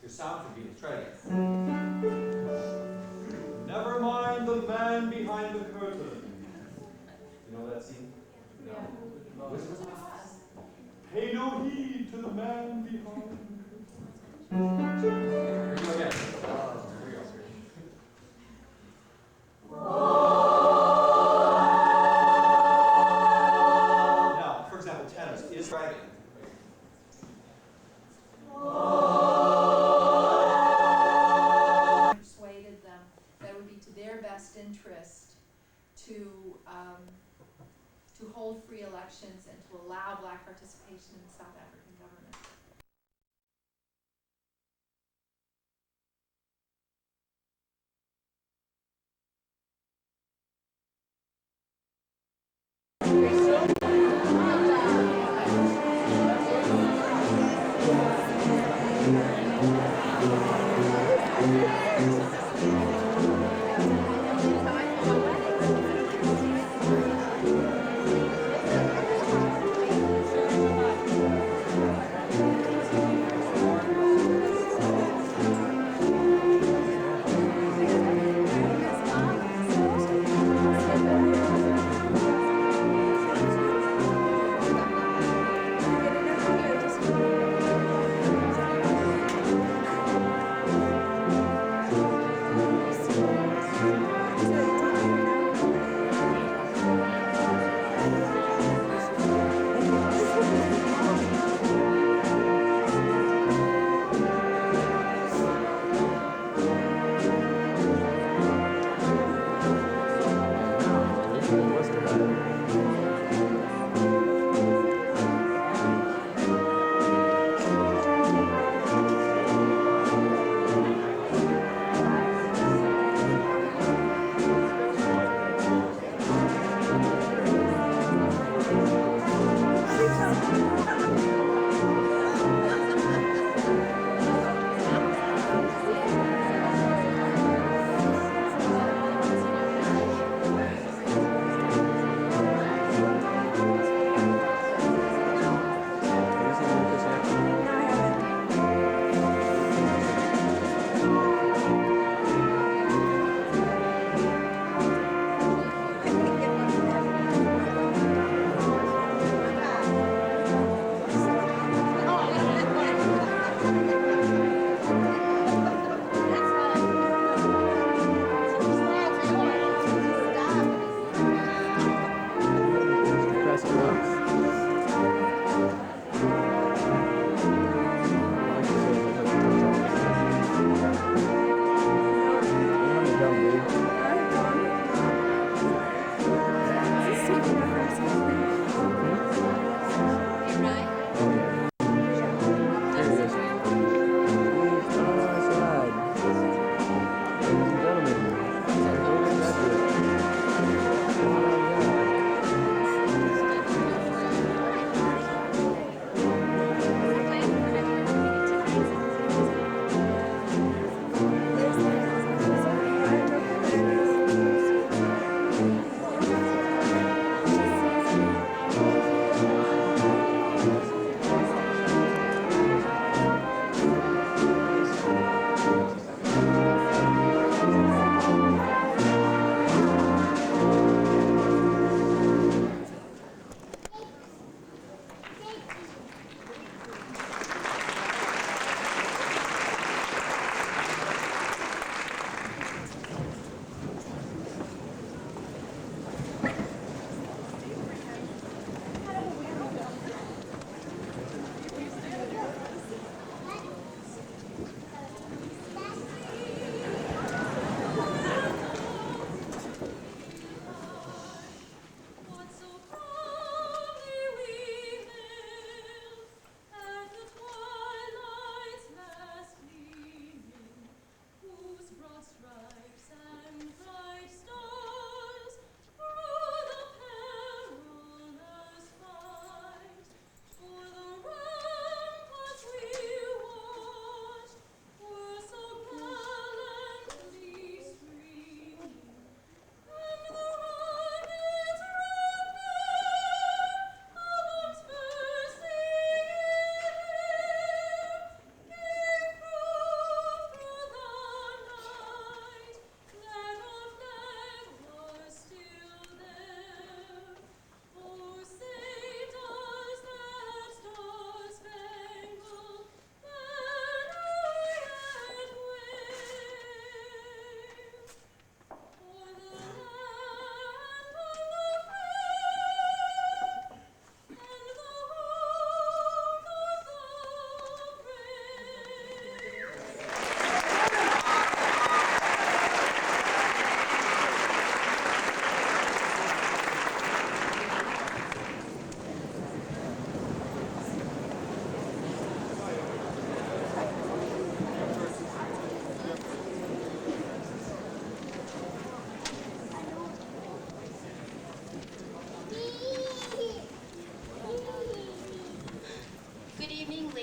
Your sound could be let's try it again. Never mind the man behind the curtain. You know that scene? No. Pay no heed to the man behind the curtain. Here we go again. Here we go. Now, for example, tenors is dragging. Persuaded them that it would be to their best interest to hold free elections and to allow black participation in the South African government.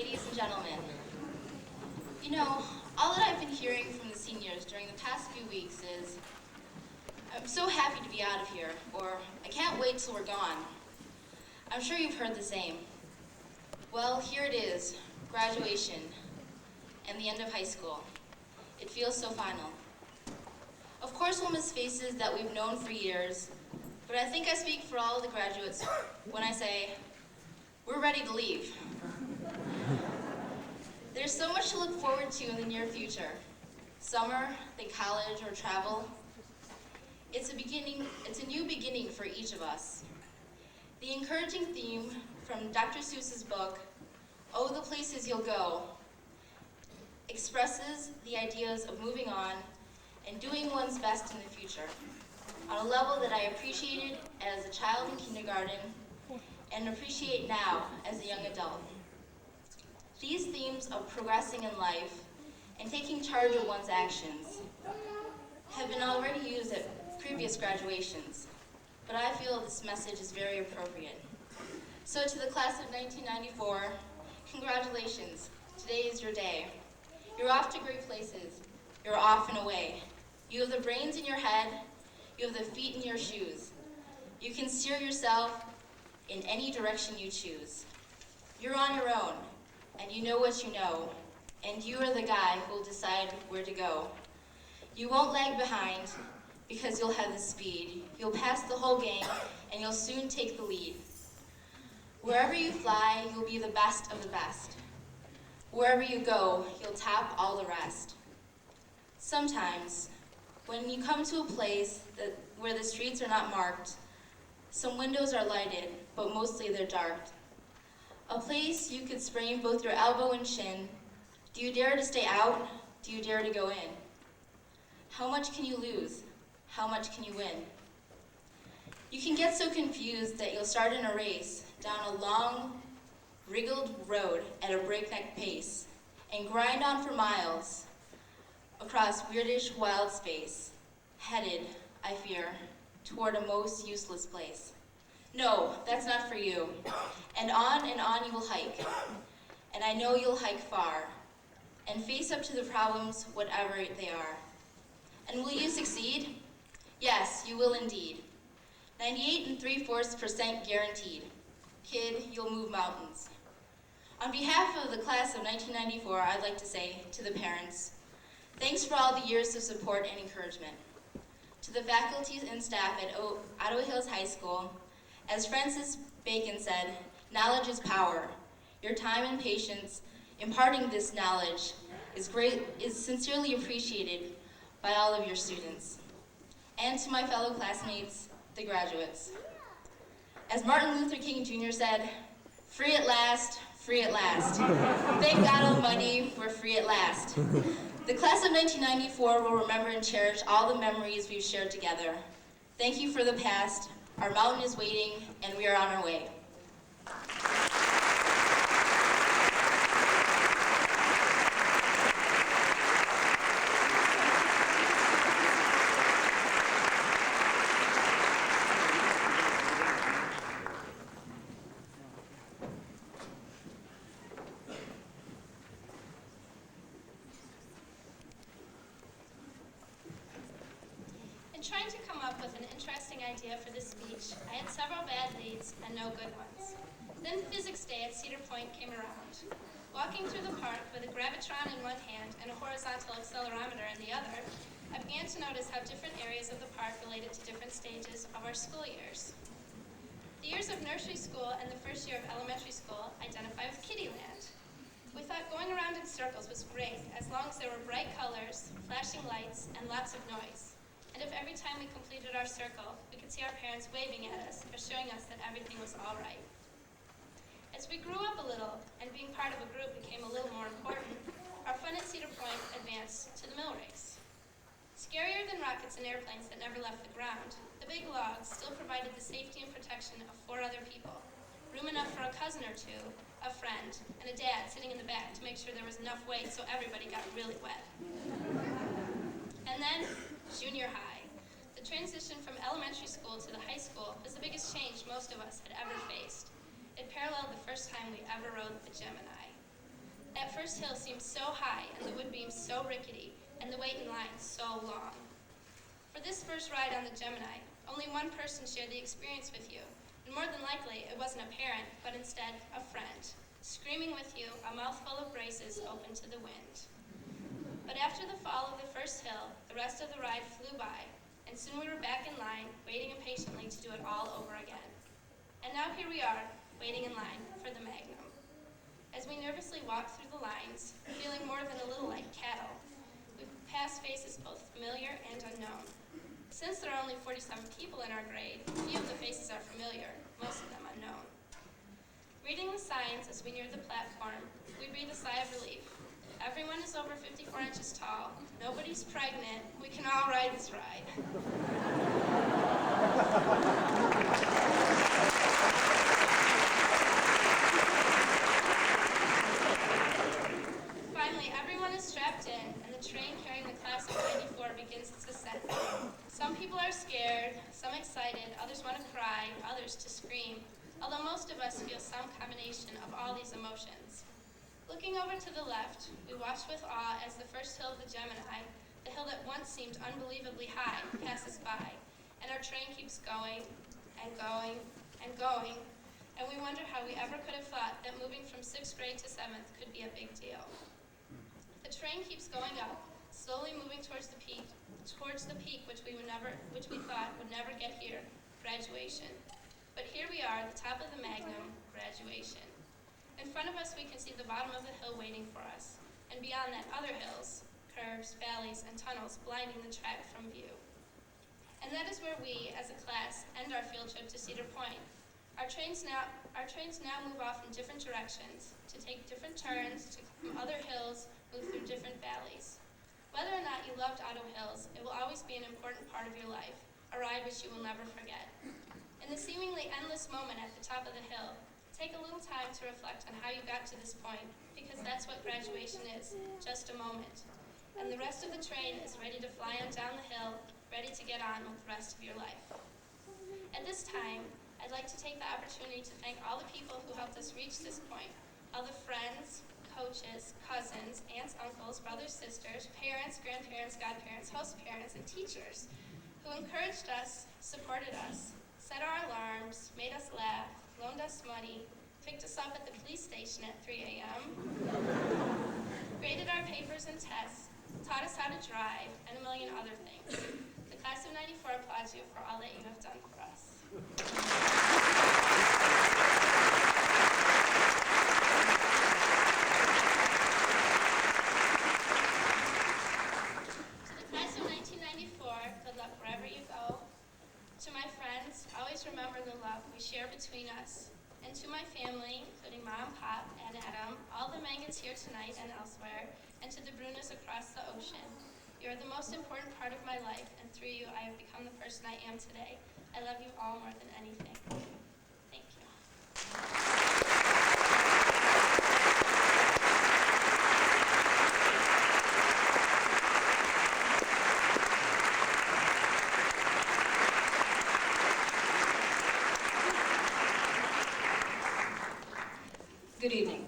ladies and gentlemen. You know, all that I've been hearing from the seniors during the past few weeks is, I'm so happy to be out of here, or I can't wait till we're gone. I'm sure you've heard the same. Well, here it is, graduation, and the end of high school. It feels so final. Of course we'll miss faces that we've known for years, but I think I speak for all of the graduates when I say, we're ready to leave. There's so much to look forward to in the near future. Summer, think college, or travel. It's a new beginning for each of us. The encouraging theme from Dr. Seuss's book, Oh, the Places You'll Go, expresses the ideas of moving on and doing one's best in the future, on a level that I appreciated as a child in kindergarten and appreciate now as a young adult. These themes of progressing in life and taking charge of one's actions have been already used at previous graduations, but I feel this message is very appropriate. So to the class of 1994, congratulations, today is your day. You're off to great places, you're off and away. You have the brains in your head, you have the feet in your shoes. You can steer yourself in any direction you choose. You're on your own, and you know what you know, and you are the guy who will decide where to go. You won't lag behind, because you'll have the speed. You'll pass the whole gang, and you'll soon take the lead. Wherever you fly, you'll be the best of the best. Wherever you go, you'll top all the rest. Sometimes, when you come to a place where the streets are not marked, some windows are lighted, but mostly they're dark. A place you could sprain both your elbow and shin. Do you dare to stay out? Do you dare to go in? How much can you lose? How much can you win? You can get so confused that you'll start in a race down a long, wriggled road at a breakneck pace and grind on for miles across weirdish wild space, headed, I fear, toward a most useless place. No, that's not for you. And on you will hike. And I know you'll hike far and face up to the problems, whatever they are. And will you succeed? Yes, you will indeed. 98 3/4% guaranteed. Kid, you'll move mountains. On behalf of the class of 1994, I'd like to say to the parents, thanks for all the years of support and encouragement. To the faculty and staff at Ottawa Hills High School, as Francis Bacon said, knowledge is power. Your time and patience imparting this knowledge is sincerely appreciated by all of your students. And to my fellow classmates, the graduates. As Martin Luther King Jr. said, free at last, free at last. Thank God Almighty, we're free at last. The class of 1994 will remember and cherish all the memories we've shared together. Thank you for the past. Our mountain is waiting, and we are on our way. In trying to come up with an interesting idea for this speech, I had several bad leads and no good ones. Then physics day at Cedar Point came around. Walking through the park with a gravitron in one hand and a horizontal accelerometer in the other, I began to notice how different areas of the park related to different stages of our school years. The years of nursery school and the first year of elementary school identify with Kittyland. We thought going around in circles was great as long as there were bright colors, flashing lights, and lots of noise. And if every time we completed our circle, we could see our parents waving at us or showing us that everything was all right. As we grew up a little and being part of a group became a little more important, our fun at Cedar Point advanced to the mill race. Scarier than rockets and airplanes that never left the ground, the big logs still provided the safety and protection of 4 other people, room enough for a cousin or two, a friend, and a dad sitting in the back to make sure there was enough weight so everybody got really wet. And then, junior high. The transition from elementary school to the high school was the biggest change most of us had ever faced. It paralleled the first time we ever rode the Gemini. That first hill seemed so high, and the wood beams so rickety, and the wait in line so long. For this first ride on the Gemini, only one person shared the experience with you, and more than likely it wasn't a parent, but instead a friend, screaming with you, a mouthful of braces open to the wind. But after the fall of the first hill, the rest of the ride flew by, and soon we were back in line, waiting impatiently to do it all over again. And now here we are, waiting in line for the Magnum. As we nervously walk through the lines, feeling more than a little like cattle, we pass faces both familiar and unknown. Since there are only 47 people in our grade, few of the faces are familiar, most of them unknown. Reading the signs as we near the platform, we breathe a sigh of relief. Everyone is over 54 inches tall, nobody's pregnant, we can all ride this ride. Finally, everyone is strapped in, and the train carrying the class of '94 begins its ascent. Some people are scared, some excited, others want to cry, others to scream, although most of us feel some combination of all these emotions. Looking over to the left, we watch with awe as the first hill of the Gemini, the hill that once seemed unbelievably high, passes by, and our train keeps going and going and going, and we wonder how we ever could have thought that moving from 6th grade to 7th could be a big deal. The train keeps going up, slowly moving towards the peak which we thought would never get here, graduation. But here we are, the top of the Magnum, graduation. In front of us, we can see the bottom of the hill waiting for us, and beyond that, other hills, curves, valleys, and tunnels blinding the track from view. And that is where we, as a class, end our field trip to Cedar Point. Our trains now move off in different directions, to take different turns, to climb other hills, move through different valleys. Whether or not you loved Otto Hills, it will always be an important part of your life, a ride which you will never forget. In the seemingly endless moment at the top of the hill, take a little time to reflect on how you got to this point, because that's what graduation is, just a moment. And the rest of the train is ready to fly on down the hill, ready to get on with the rest of your life. At this time, I'd like to take the opportunity to thank all the people who helped us reach this point, all the friends, coaches, cousins, aunts, uncles, brothers, sisters, parents, grandparents, godparents, host parents, and teachers who encouraged us, supported us, set our alarms, made us laugh, loaned us money, picked us up at the police station at 3 a.m., graded our papers and tests, taught us how to drive, and a million other things. The class of '94 applauds you for all that you have done for us. To the class of 1994, good luck wherever you go. To my friends, always remember the love we share between us. And to my family, including Mom, Pop, and Adam, all the Mangans here tonight and elsewhere, and to the Brunas across the ocean, you are the most important part of my life, and through you I have become the person I am today. I love you all more than anything. Thank you. Good evening.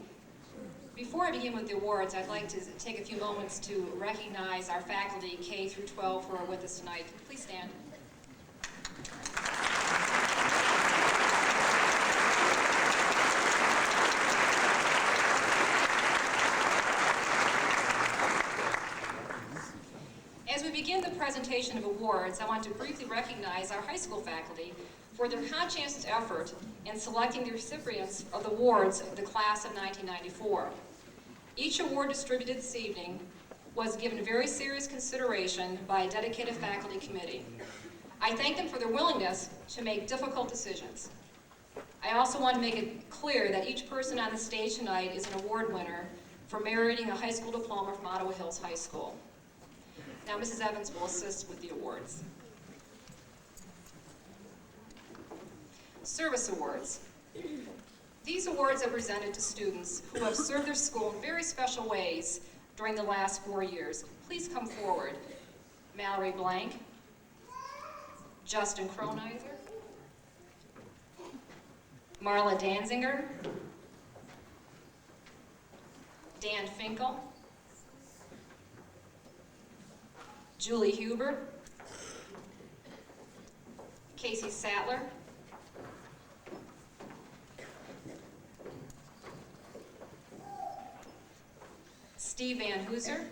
Before I begin with the awards, I'd like to take a few moments to recognize our faculty, K through 12, who are with us tonight. Please stand. As we begin the presentation of awards, I want to briefly recognize our high school faculty for their conscientious effort in selecting the recipients of the awards of the class of 1994. Each award distributed this evening was given very serious consideration by a dedicated faculty committee. I thank them for their willingness to make difficult decisions. I also want to make it clear that each person on the stage tonight is an award winner for meriting a high school diploma from Ottawa Hills High School. Now Mrs. Evans will assist with the awards. Service awards. These awards are presented to students who have served their school in very special ways during the last 4 years. Please come forward. Mallory Blank, Justin Kronizer, Marla Danziger, Dan Finkel, Julie Huber, Casey Sattler, Steve Van Hooser,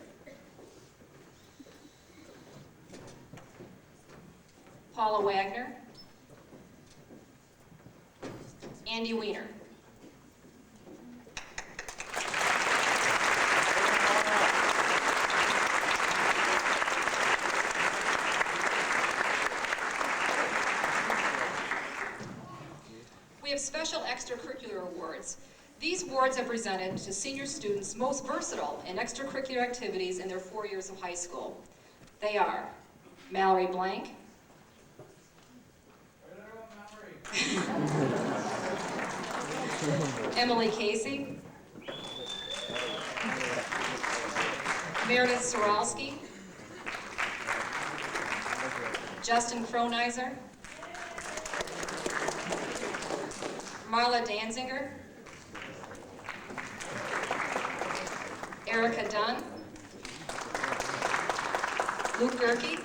Paula Wagner, Andy Weiner. We have special extracurricular awards. These awards are presented to senior students most versatile in extracurricular activities in their 4 years of high school. They are Mallory Blank, Emily Casey, Meredith Soralski, Justin Kronizer, Marla Danziger, Erica Dunn, Luke Gerke,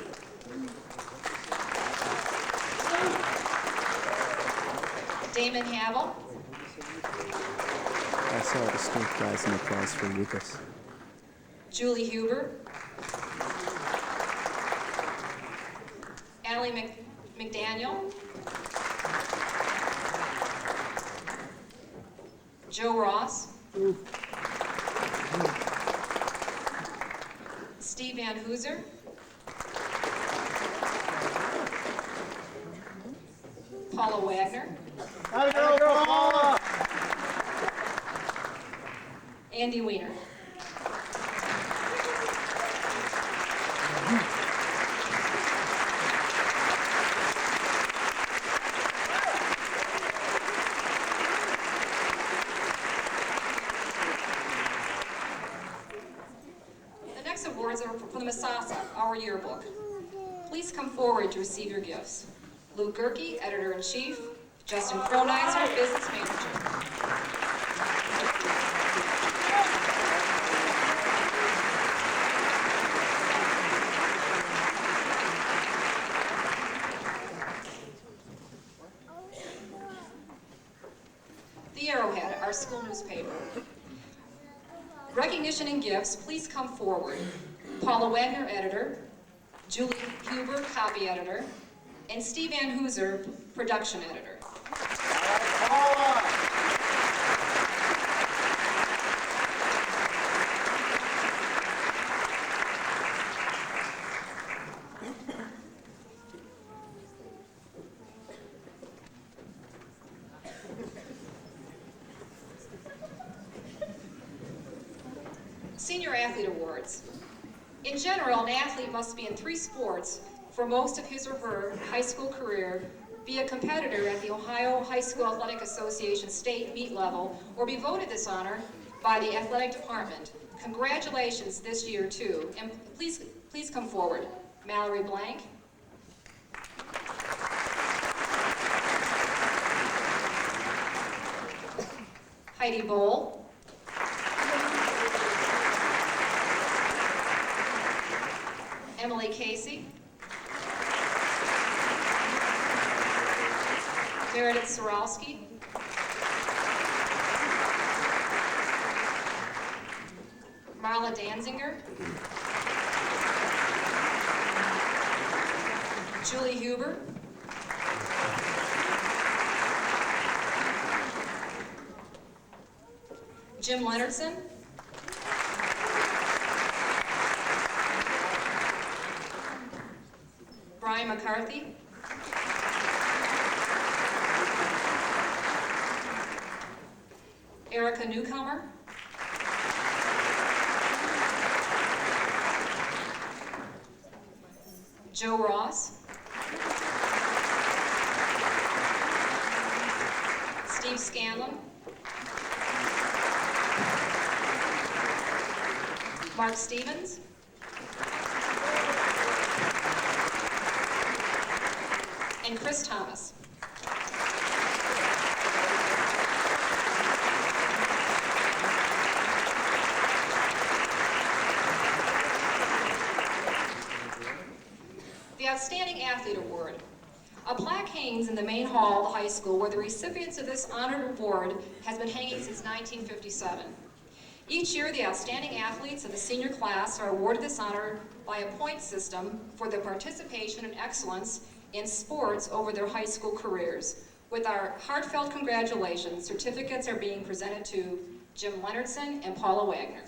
Damon Havel, I saw a distinct rise in applause for Lucas. Julie Huber, Allie McDaniel, Joe Ross, Steve Van Hooser, Paula Wagner, Andy Weiner. The next awards are from the Masasa, our yearbook. Please come forward to receive your gifts. Luke Gerke, Editor-in-Chief, Justin Kronizer, Business Manager. The Arrowhead, our school newspaper. Recognition and gifts, please come forward. Paula Wagner, Editor, Julie Huber, Copy Editor, and Steve Van Hooser, Production Editor. Senior Athlete Awards. In general, an athlete must be in 3 sports for most of his or her high school career, be a competitor at the Ohio High School Athletic Association state meet level, or be voted this honor by the athletic department. Congratulations this year too, and please come forward. Mallory Blank, Heidi Bowl, Emily Casey, Meredith Soralski, Marla Danziger, Julie Huber, Jim Leonardson, Brian McCarthy, Erica Newcomer, Joe Ross, Steve Scanlon, Mark Stevens, and Chris Thomas. Outstanding Athlete Award. A plaque hangs in the main hall of the high school where the recipients of this honored award has been hanging since 1957. Each year, the outstanding athletes of the senior class are awarded this honor by a point system for their participation and excellence in sports over their high school careers. With our heartfelt congratulations, certificates are being presented to Jim Leonardson and Paula Wagner.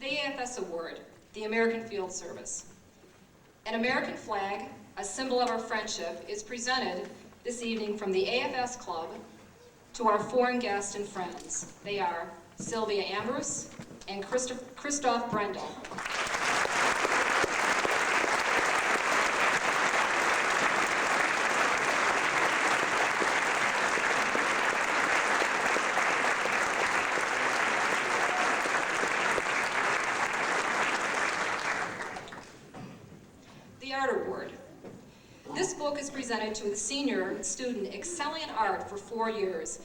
The AFS Award, the American Field Service. An American flag, a symbol of our friendship, is presented this evening from the AFS Club to our foreign guests and friends. They are Sylvia Ambrose and Christoph Brendel. The Art Award. This book is presented to the senior student excelling in art for 4 years.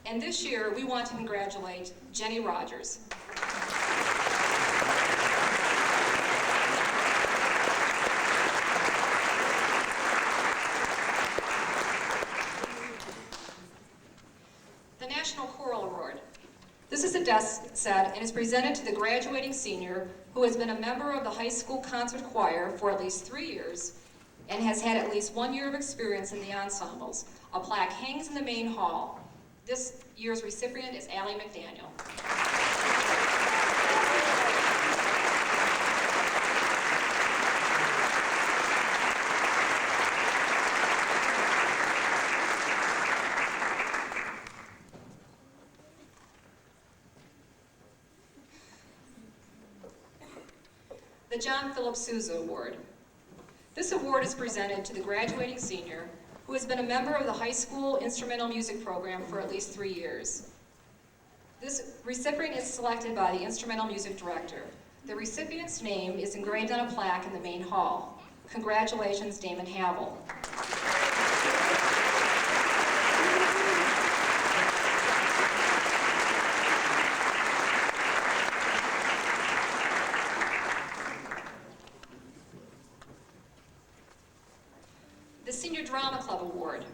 And this year, we want to congratulate Jenny Rogers. The National Choral Award. This is a desk set and is presented to the graduating senior who has been a member of the high school concert choir for at least 3 years and has had at least 1 year of experience in the ensembles. A plaque hangs in the main hall. This year's recipient is Allie McDaniel. The John Philip Sousa Award. This award is presented to the graduating senior who has been a member of the high school instrumental music program for at least 3 years. This recipient is selected by the instrumental music director. The recipient's name is engraved on a plaque in the main hall. Congratulations, Damon Havel. The Senior Drama Club Award.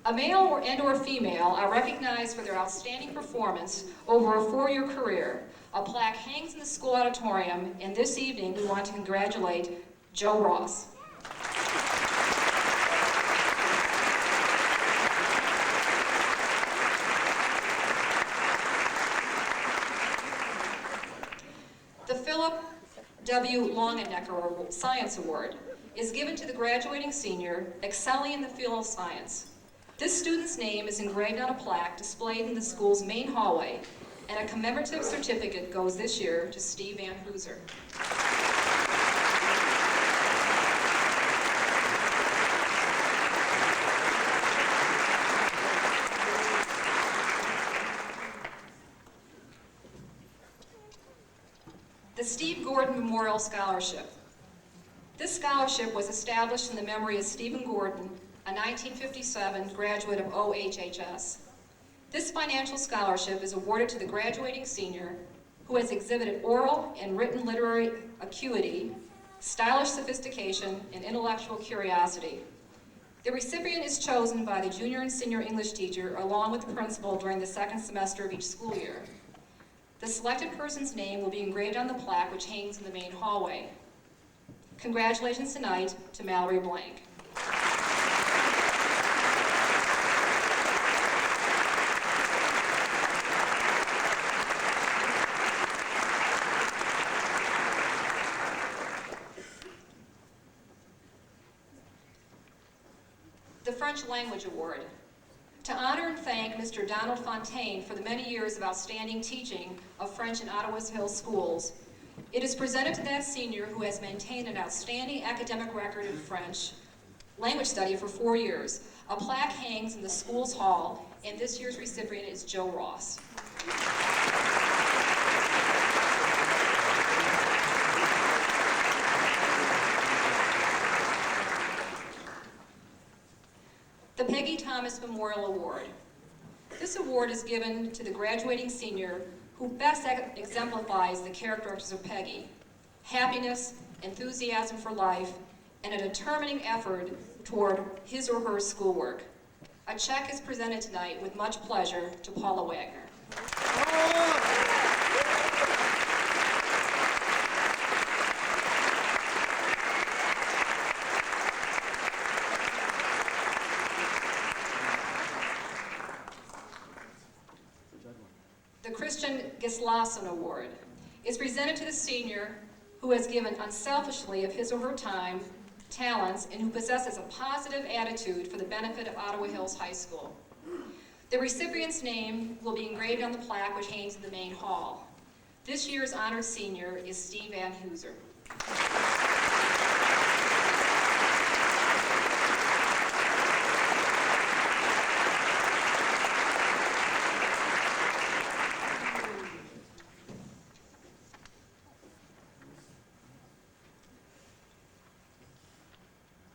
A male and/or female are recognized for their outstanding performance over a 4-year career. A plaque hangs in the school auditorium, and this evening we want to congratulate Joe Ross. The Philip W. Longenecker Science Award is given to the graduating senior excelling in the field of science. This student's name is engraved on a plaque displayed in the school's main hallway, and a commemorative certificate goes this year to Steve Van Hooser. The Steve Gordon Memorial Scholarship. This scholarship was established in the memory of Stephen Gordon, a 1957 graduate of OHHS. This financial scholarship is awarded to the graduating senior who has exhibited oral and written literary acuity, stylish sophistication, and intellectual curiosity. The recipient is chosen by the junior and senior English teacher along with the principal during the second semester of each school year. The selected person's name will be engraved on the plaque which hangs in the main hallway. Congratulations tonight to Mallory Blank. The French Language Award. To honor and thank Mr. Donald Fontaine for the many years of outstanding teaching of French in Ottawa's Hills schools, it is presented to that senior who has maintained an outstanding academic record in French language study for 4 years. A plaque hangs in the school's hall, and this year's recipient is Joe Ross. Excellence Memorial Award. This award is given to the graduating senior who best exemplifies the characteristics of Peggy: happiness, enthusiasm for life, and a determining effort toward his or her schoolwork. A check is presented tonight with much pleasure to Paula Wagner. The Christian Gislason Award is presented to the senior who has given unselfishly of his or her time, talents, and who possesses a positive attitude for the benefit of Ottawa Hills High School. The recipient's name will be engraved on the plaque which hangs in the main hall. This year's honored senior is Steve Van Heuser.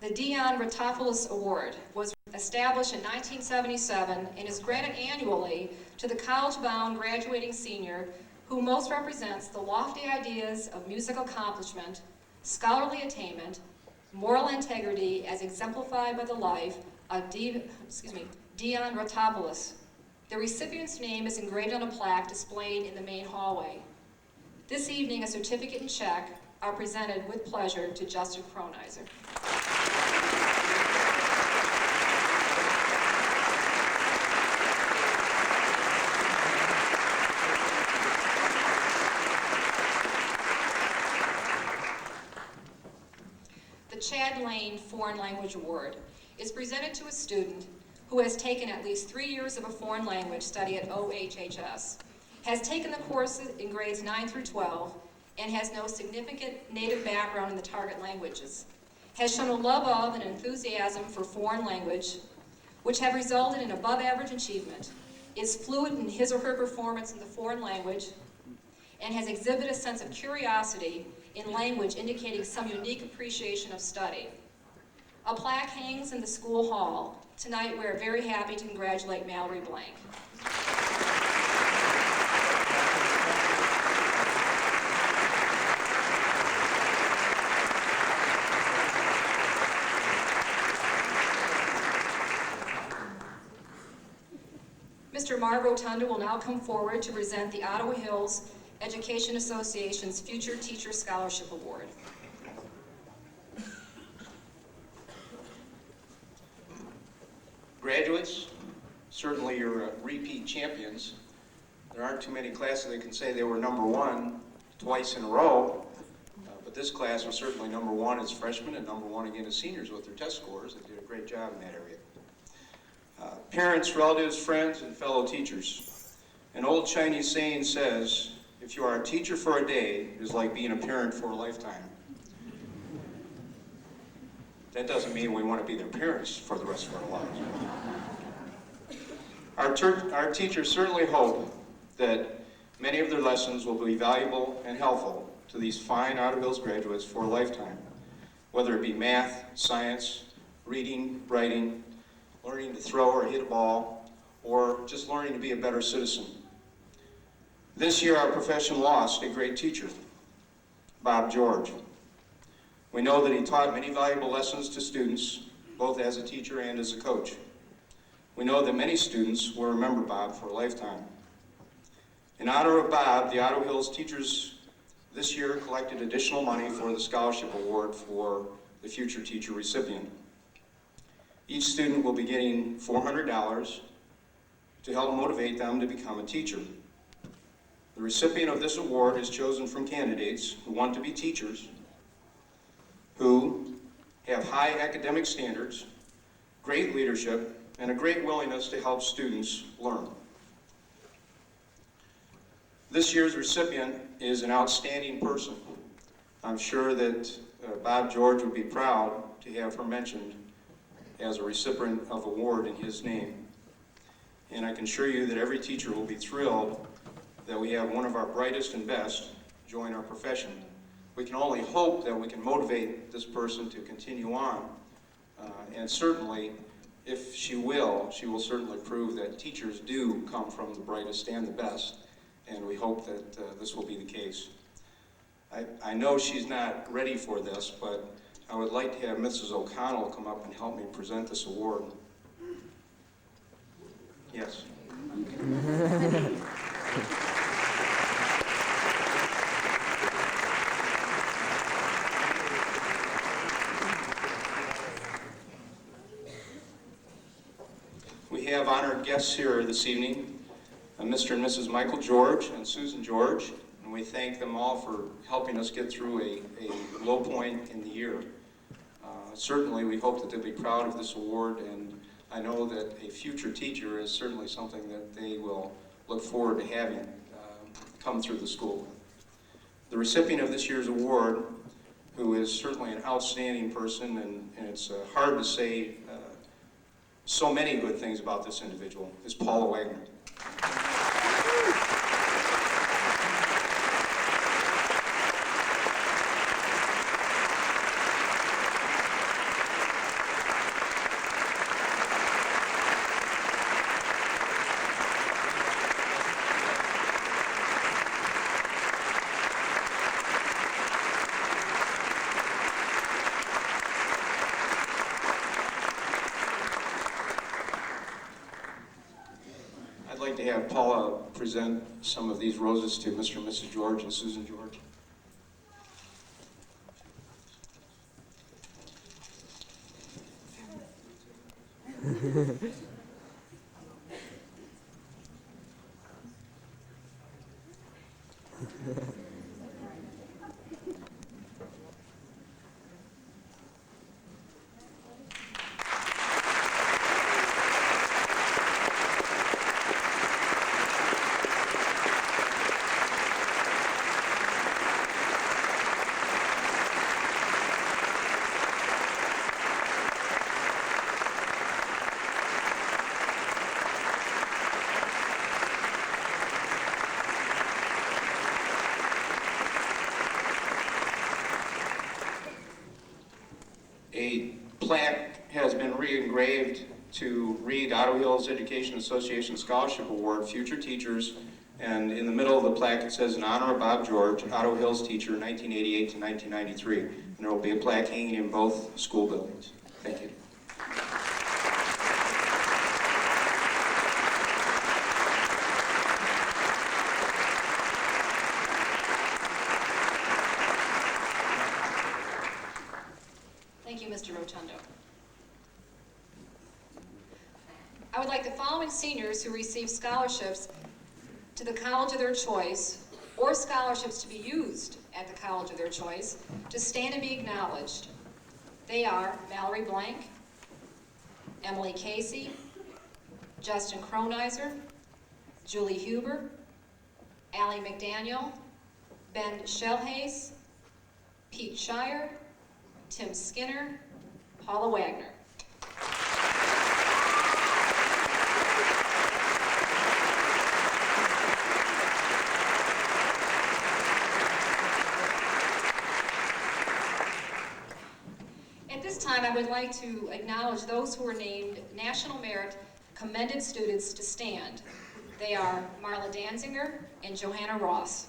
The Dionne Rotopolis Award was established in 1977 and is granted annually to the college-bound graduating senior who most represents the lofty ideas of musical accomplishment, scholarly attainment, moral integrity as exemplified by the life of Dionne Rotopolis. The recipient's name is engraved on a plaque displayed in the main hallway. This evening, a certificate and check are presented with pleasure to Justin Kronizer. The Chad Lane Foreign Language Award is presented to a student who has taken at least 3 years of a foreign language study at OHHS, has taken the courses in grades 9 through 12, and has no significant native background in the target languages, has shown a love of and enthusiasm for foreign language, which have resulted in above average achievement, is fluent in his or her performance in the foreign language, and has exhibited a sense of curiosity in language indicating some unique appreciation of study. A plaque hangs in the school hall. Tonight we are very happy to congratulate Mallory Blank. Mr. Marv Rotunda will now come forward to present the Ottawa Hills Education Association's Future Teacher Scholarship Award. Graduates, certainly you're repeat champions. There aren't too many classes that can say they were number one twice in a row, but this class was certainly number one as freshmen and number one again as seniors with their test scores. They did a great job in that area. Parents, relatives, friends, and fellow teachers. An old Chinese saying says, if you are a teacher for a day, it is like being a parent for a lifetime. That doesn't mean we want to be their parents for the rest of our lives. Our teachers certainly hope that many of their lessons will be valuable and helpful to these fine Ottawa Hills graduates for a lifetime, whether it be math, science, reading, writing, learning to throw or hit a ball, or just learning to be a better citizen. This year our profession lost a great teacher, Bob George. We know that he taught many valuable lessons to students, both as a teacher and as a coach. We know that many students will remember Bob for a lifetime. In honor of Bob, the Ottawa Hills teachers this year collected additional money for the scholarship award for the future teacher recipient. Each student will be getting $400 to help motivate them to become a teacher. The recipient of this award is chosen from candidates who want to be teachers, who have high academic standards, great leadership, and a great willingness to help students learn. This year's recipient is an outstanding person. I'm sure that Bob George would be proud to have her mentioned as a recipient of award in his name. And I can assure you that every teacher will be thrilled that we have one of our brightest and best join our profession. We can only hope that we can motivate this person to continue on and certainly if she will certainly prove that teachers do come from the brightest and the best, and we hope that this will be the case. I know she's not ready for this, but I would like to have Mrs. O'Connell come up and help me present this award. Yes. We have honored guests here this evening, Mr. and Mrs. Michael George and Susan George, and we thank them all for helping us get through a low point in the year. Certainly, we hope that they'll be proud of this award, and I know that a future teacher is certainly something that they will look forward to having come through the school. The recipient of this year's award, who is certainly an outstanding person, and it's hard to say so many good things about this individual, is Paula Wagner. I'd like to have Paula present some of these roses to Mr. and Mrs. George and Susan George. A plaque has been re-engraved to read Otto Hills Education Association Scholarship Award, Future Teachers, and in the middle of the plaque it says, in honor of Bob George, Otto Hills Teacher, 1988 to 1993. And there will be a plaque hanging in both school buildings. Thank you. Thank you, Mr. Rotundo. I would like the following seniors who receive scholarships to the college of their choice, or scholarships to be used at the college of their choice, to stand and be acknowledged. They are Mallory Blank, Emily Casey, Justin Cronizer, Julie Huber, Allie McDaniel, Ben Shellhays, Pete Shire, Tim Skinner, Paula Wagner. At this time, I would like to acknowledge those who were named National Merit Commended Students to stand. They are Marla Danziger and Johanna Ross.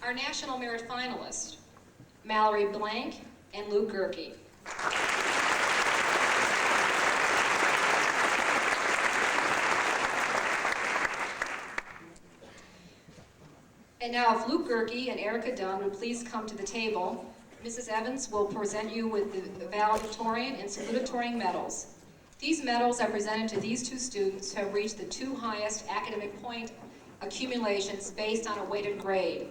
Our National Merit finalists, Mallory Blank and Luke Gerke. And now if Luke Gerke and Erica Dunn would please come to the table, Mrs. Evans will present you with the valedictorian and salutatorian medals. These medals are presented to these two students who have reached the two highest academic point accumulations based on a weighted grade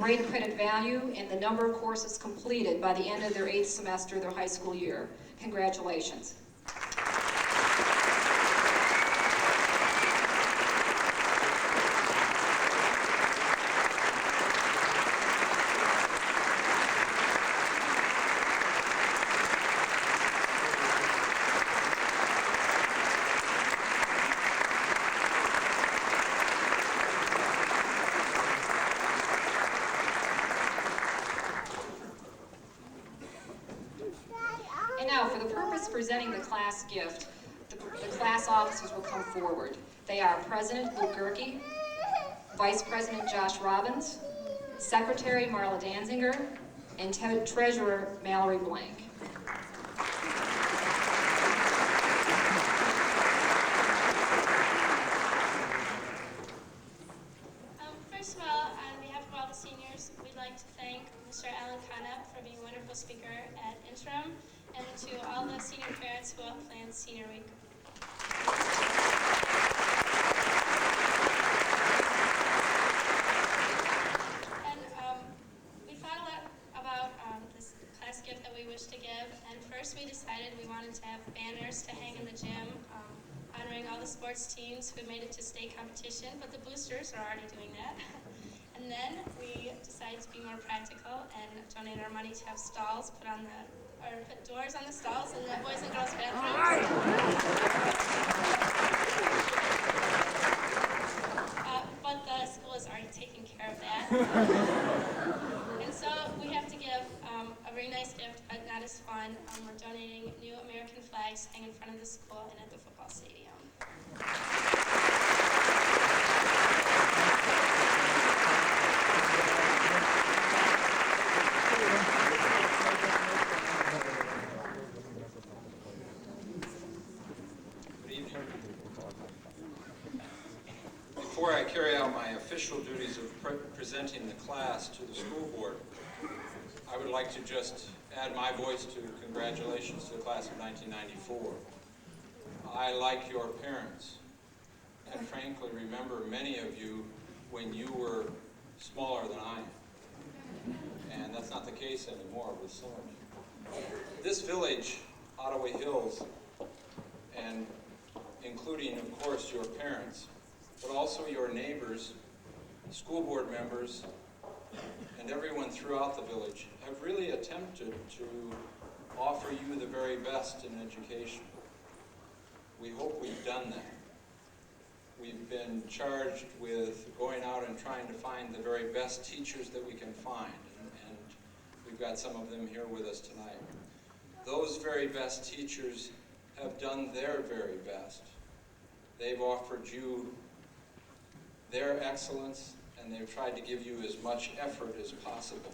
and credit value, and the number of courses completed by the end of their 8th semester of their high school year. Congratulations. presenting the class gift, the class officers will come forward. They are President Luke Gerke, Vice President Josh Robbins, Secretary Marla Danziger, and Treasurer Mallory Blank. First of all, on behalf of all the seniors, we'd like to thank Mr. Alan Connett for being a wonderful speaker at interim, and to all the senior parents who helped plan Senior Week. We thought a lot about this class gift that we wish to give, and first we decided we wanted to have banners to hang in the gym, honoring all the sports teams who made it to state competition, but the boosters are already doing that. And then we decided to be more practical and donate our money to have stalls put doors on the stalls in the boys and girls bathrooms. But the school is already taking care of that. And so we have to give a very nice gift, but not as fun. We're donating new American flags hang in front of the school and at the football stadium. Good evening. Before I carry out my official duties of presenting the class to the school board, I would like to just add my voice to congratulations to the class of 1994. I, like your parents, and frankly remember many of you when you were smaller than I am. And that's not the case anymore with some of you. This village, Ottawa Hills, and including, of course, your parents, but also your neighbors, school board members, and everyone throughout the village have really attempted to offer you the very best in education. We hope we've done that. We've been charged with going out and trying to find the very best teachers that we can find, and we've got some of them here with us tonight. Those very best teachers have done their very best. They've offered you their excellence, and they've tried to give you as much effort as possible.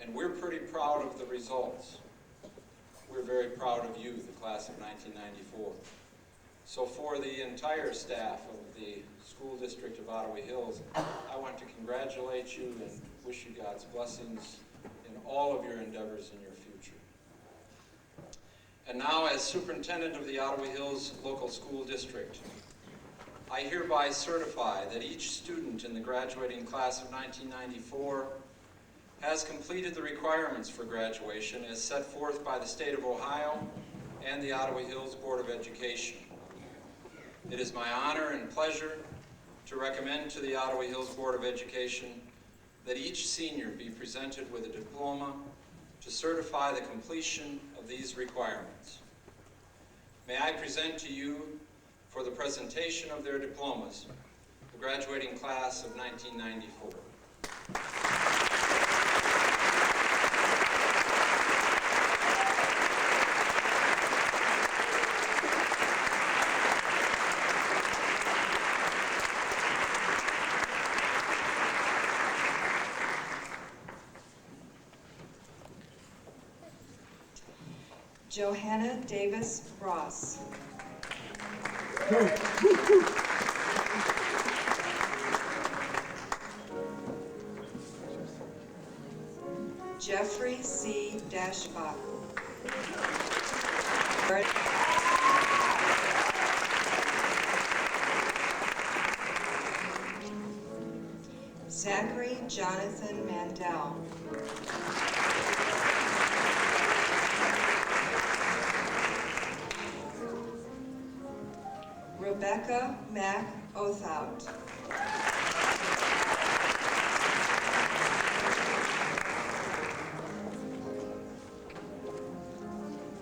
And we're pretty proud of the results. We're very proud of you, the class of 1994. So for the entire staff of the School District of Ottawa Hills, I want to congratulate you and wish you God's blessings in all of your endeavors in your future. And now, as Superintendent of the Ottawa Hills Local School District, I hereby certify that each student in the graduating class of 1994 has completed the requirements for graduation as set forth by the State of Ohio and the Ottawa Hills Board of Education. It is my honor and pleasure to recommend to the Ottawa Hills Board of Education that each senior be presented with a diploma to certify the completion of these requirements. May I present to you, for the presentation of their diplomas, the graduating class of 1994. Johanna Davis Ross. Jeffrey C. Dashbach. Zachary Jonathan Mandel. Rebecca Mack Othout.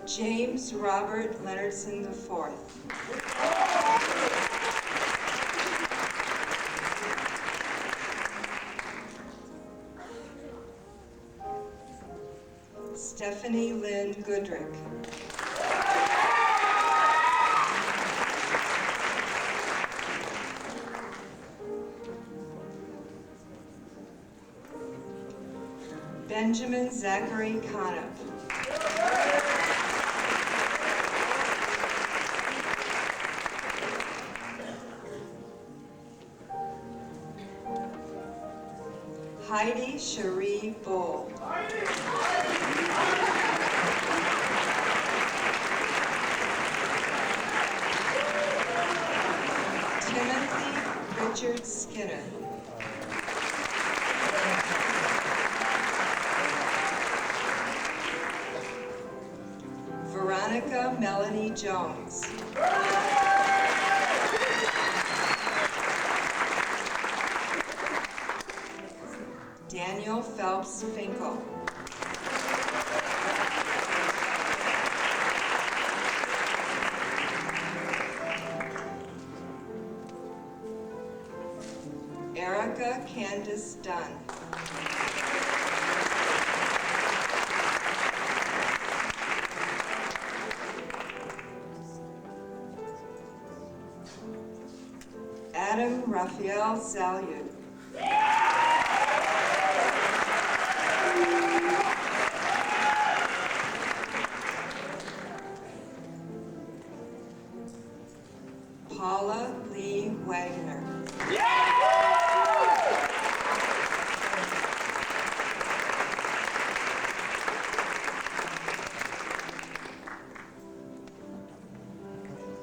James Robert Leonardson IV. Stephanie Lynn Goodrick. Benjamin Zachary Connop. Heidi Cherie Bull. Timothy Richard Skinner. Veronica Melanie Jones. Daniel Phelps Finkel. Erica Candace Dunn. Adam Raphael Zalyut. Paula Lee Wagner.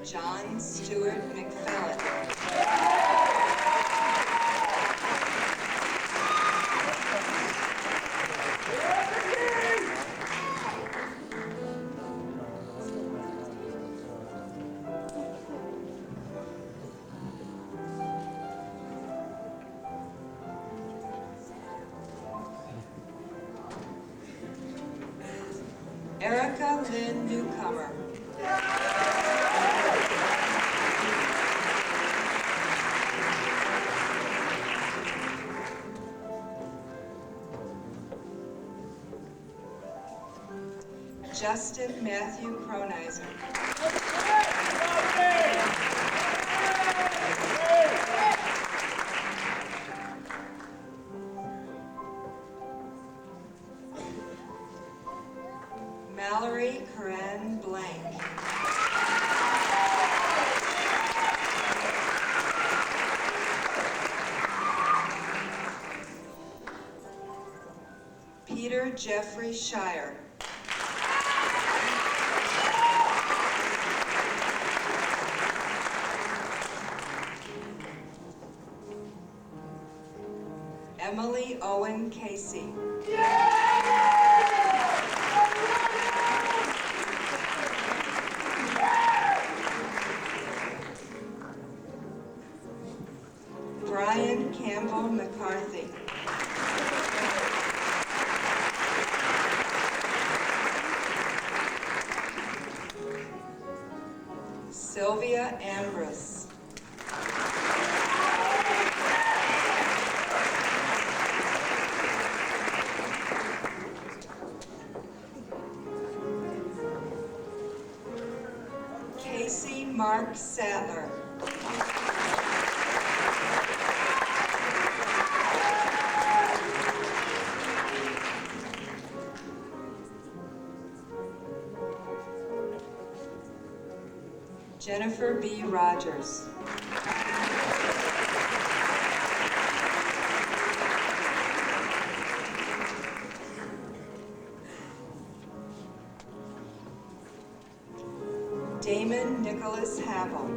John Stewart McFellin. Erica Lynn Newcomer. Justin Matthew Cronizer. Mallory Corinne Blank. Peter Jeffrey Shire. Emily Owen Casey. Brian Campbell McCarthy. Sylvia Ambrose. Casey Mark Sadler. Jennifer B. Rogers. Damon Nicholas Havel.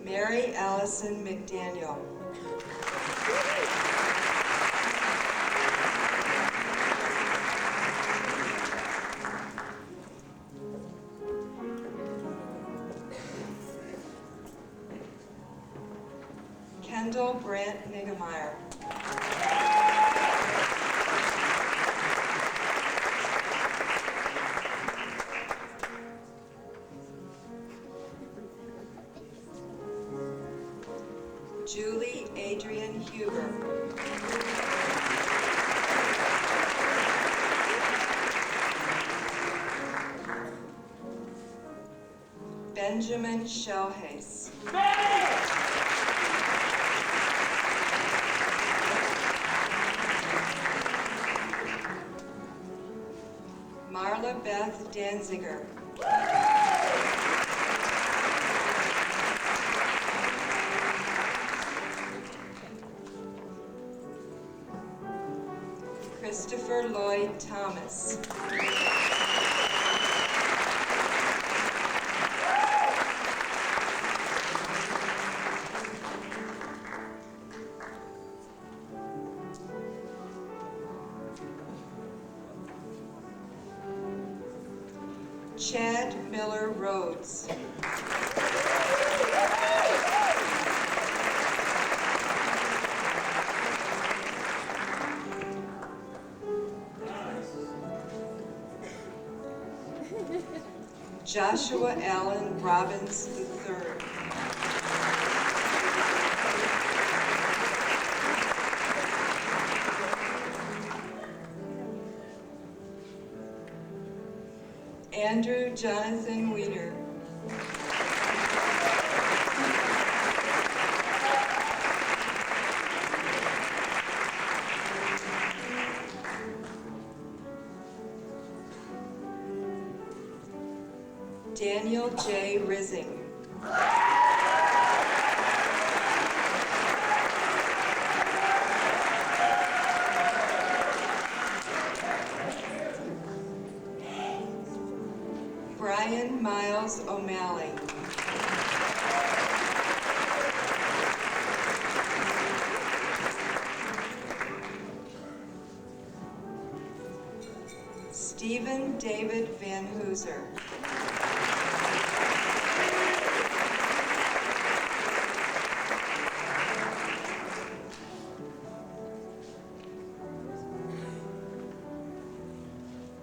Mary Allison McDaniel. Kendall Brant Niggemeyer. Julie Adrian Huber. Benjamin Shelhace. Marla Beth Danziger. Christopher Lloyd Thomas. Chad Miller Rhodes. Joshua Allen Robbins III. Andrew Jonathan Weeder. Daniel J. Rising. Brian Miles O'Malley. Stephen David Van Hooser.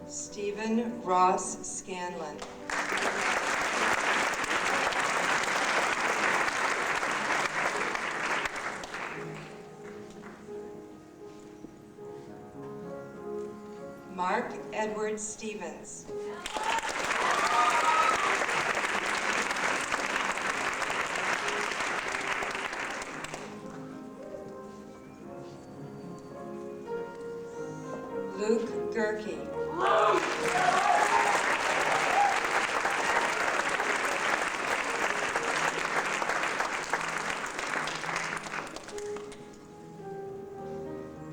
Stephen Ross Scanlon. Mark Edward Stevens. Luke Gerke.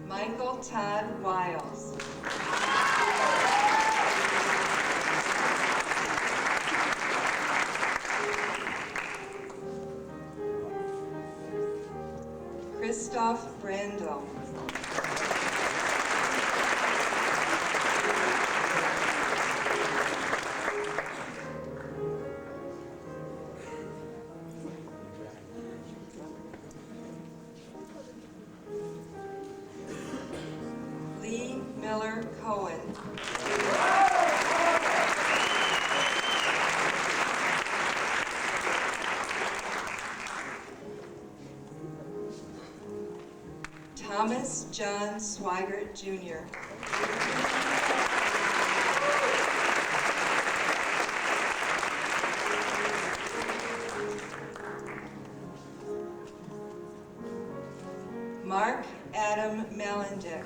Michael Todd Wiles. Christoph Brandel. Lee Miller Cohen. Thomas John Swigert Jr. Mark Adam Melendick.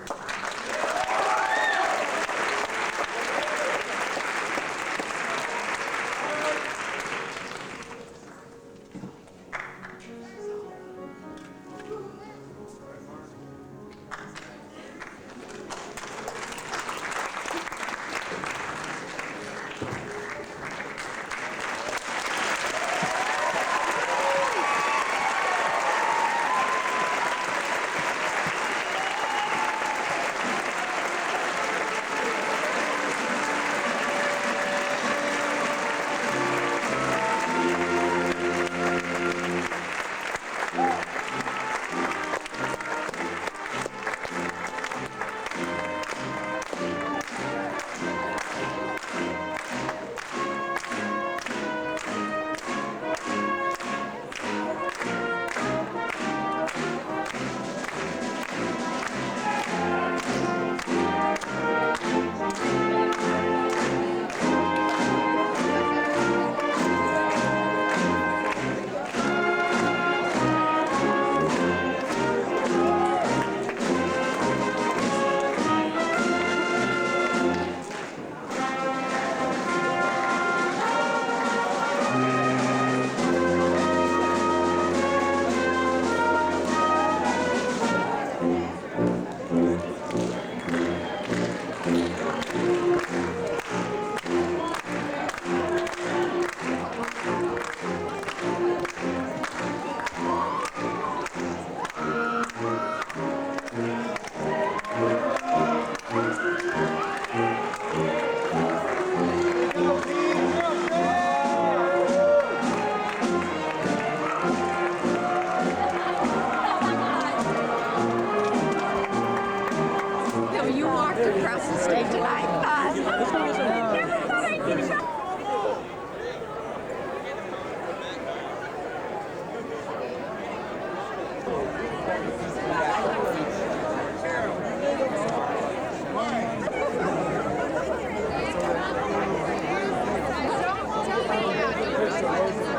Don't freak out.